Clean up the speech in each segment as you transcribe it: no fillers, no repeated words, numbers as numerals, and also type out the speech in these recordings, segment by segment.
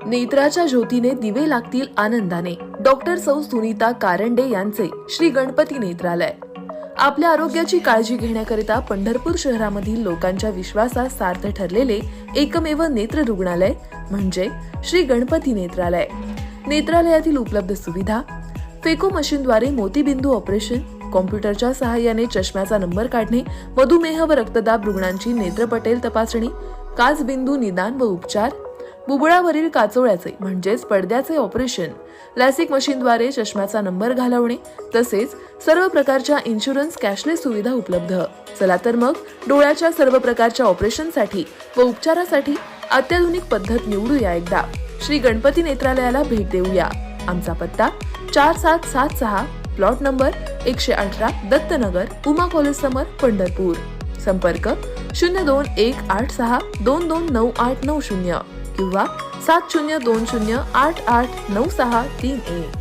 नेत्राच्या ज्योतीने दिवे लागतील आनंदाने. डॉक्टर सौ सुनीता कारंडे यांचे श्री गणपती नेत्रालय. आपल्या आरोग्याची काळजी घेण्याकरिता पंढरपूर शहरामधील लोकांच्या विश्वासात सार्थ ठरलेले एकमेव नेत्र रुग्णालय म्हणजे श्री गणपती नेत्रालय. नेत्रालयातील उपलब्ध सुविधा: फेको मशीनद्वारे मोतीबिंदू ऑपरेशन, कॉम्प्युटरच्या सहाय्याने चष्म्याचा नंबर काढणे, मधुमेह व रक्तदाब रुग्णांची नेत्रपटेल तपासणी, काचबिंदू निदान व उपचार, बुबुळावरील काचोळ्याचे म्हणजेच पडद्याचे ऑपरेशन, लॅसिक मशीनद्वारे चष्म्याचा नंबर घालवणे, तसेच सर्व प्रकारच्या इन्शुरन्स कॅशलेस सुविधा उपलब्ध. चला तर मग डोळ्याच्या सर्व प्रकारच्या ऑपरेशनसाठी व उपचारासाठी अत्याधुनिक पद्धत निवडूया. एकदा श्री गणपती नेत्रालयाला भेट देऊया. आमचा पत्ता 4776, plot number 118, Dattanagar, Uma college समोर, पंढरपूर. संपर्क 021862299890 किंवा 7020889631.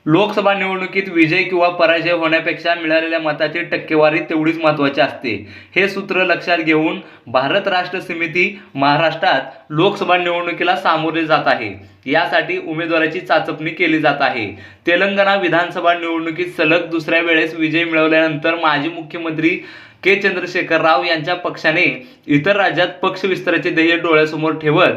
लोकसभा निवडणुकीत विजय किंवा पराजय होण्यापेक्षा मिळालेल्या मताची टक्केवारी तेवढीच महत्त्वाची असते. हे सूत्र लक्षात घेऊन भारत राष्ट्र समिती महाराष्ट्रात लोकसभा निवडणुकीला सामोरे जात आहे. यासाठी उमेदवाराची चाचपणी केली जात आहे. तेलंगणा विधानसभा निवडणुकीत सलग दुसऱ्या वेळेस विजय मिळवल्यानंतर माजी मुख्यमंत्री के. चंद्रशेखर राव यांच्या पक्षाने इतर राज्यात पक्ष विस्ताराचे ध्येय डोळ्यासमोर ठेवत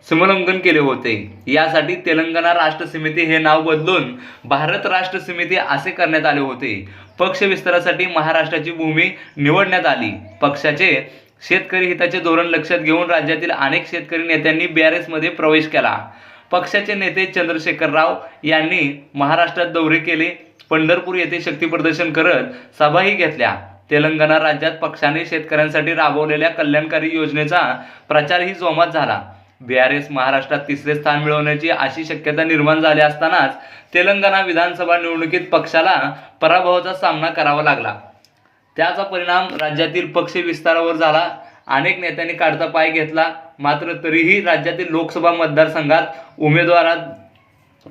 सीमोल्लंघन केले होते. यासाठी तेलंगणा राष्ट्र समिती हे नाव बदलून भारत राष्ट्र समिती असे करण्यात आले होते. पक्ष विस्तारासाठी महाराष्ट्राची भूमी निवडण्यात आली. पक्षाचे शेतकरी हिताचे धोरण लक्षात घेऊन राज्यातील अनेक शेतकरी नेत्यांनी BRS मध्ये प्रवेश केला. पक्षाचे नेते चंद्रशेखर राव यांनी महाराष्ट्रात दौरे केले. पंढरपूर येथे शक्ती प्रदर्शन करत सभाही घेतल्या. तेलंगणा राज्यात पक्षाने शेतकऱ्यांसाठी राबवलेल्या कल्याणकारी योजनेचा प्रचारही जोमात झाला. BRS महाराष्ट्रात तिसरे स्थान मिळवण्याची अशी शक्यता निर्माण झाली असतानाच तेलंगणा विधानसभा निवडणुकीत पक्षाला पराभवाचा सामना करावा लागला. त्याचा परिणाम राज्यातील पक्ष विस्तारावर झाला. अनेक नेत्यांनी काढता पाय घेतला. मात्र तरीही राज्यातील लोकसभा मतदारसंघात उमेदवार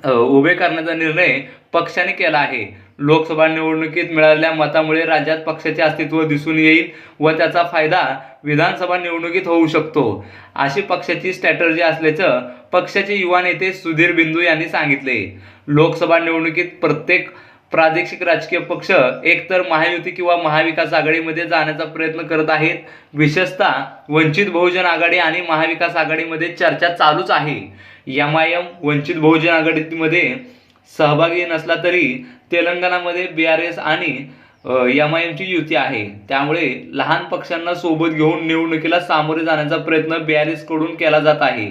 उभे करण्याचा निर्णय पक्षाने केला आहे. लोकसभा निवडणुकीत मिळालेल्या मतामुळे राज्यात पक्षाचे अस्तित्व दिसून येईल व त्याचा फायदा विधानसभा निवडणुकीत होऊ शकतो, अशी पक्षाची स्ट्रॅटर्जी असल्याचं पक्षाचे युवा नेते सुधीर बिंदू यांनी सांगितले. लोकसभा निवडणुकीत प्रत्येक प्रादेशिक राजकीय पक्ष एकतर महायुती किंवा महाविकास आघाडीमध्ये जाण्याचा प्रयत्न करत आहेत. विशेषतः वंचित बहुजन आघाडी आणि महाविकास आघाडीमध्ये चर्चा चालूच आहे. MIM वंचित बहुजन आघाडीमध्ये सहभागी नसला तरी तेलंगणामध्ये BRS आणि MIM ची युती आहे. त्यामुळे लहान पक्षांना सोबत घेऊन निवडणुकीला सामोरे जाण्याचा प्रयत्न BRS कडून केला जात आहे.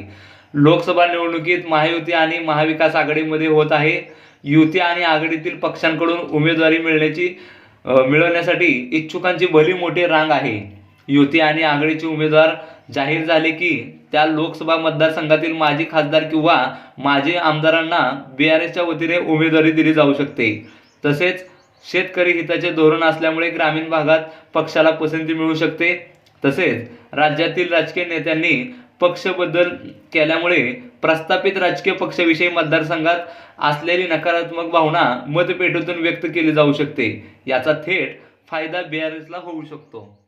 लोकसभा निवडणुकीत महायुती आणि महाविकास आघाडीमध्ये होत आहे. युती आणि आघाडीतील पक्षांकडून उमेदवारी मिळवण्यासाठी इच्छुकांची भली मोठी रांग आहे. युती आणि आघाडीचे उमेदवार जाहीर झाले की त्या लोकसभा मतदारसंघातील माजी खासदार किंवा माजी आमदारांना BRSच्या वतीने उमेदवारी दिली जाऊ शकते. तसेच शेतकरी हिताचे धोरण असल्यामुळे ग्रामीण भागात पक्षाला पसंती मिळू शकते. तसेच राज्यातील राजकीय नेत्यांनी पक्ष बदल केल्यामुळे प्रस्थापित राजकीय पक्षाविषयी मतदारसंघात असलेली नकारात्मक भावना मतपेटीतून व्यक्त केली जाऊ शकते. याचा थेट फायदा BRSला होऊ शकतो.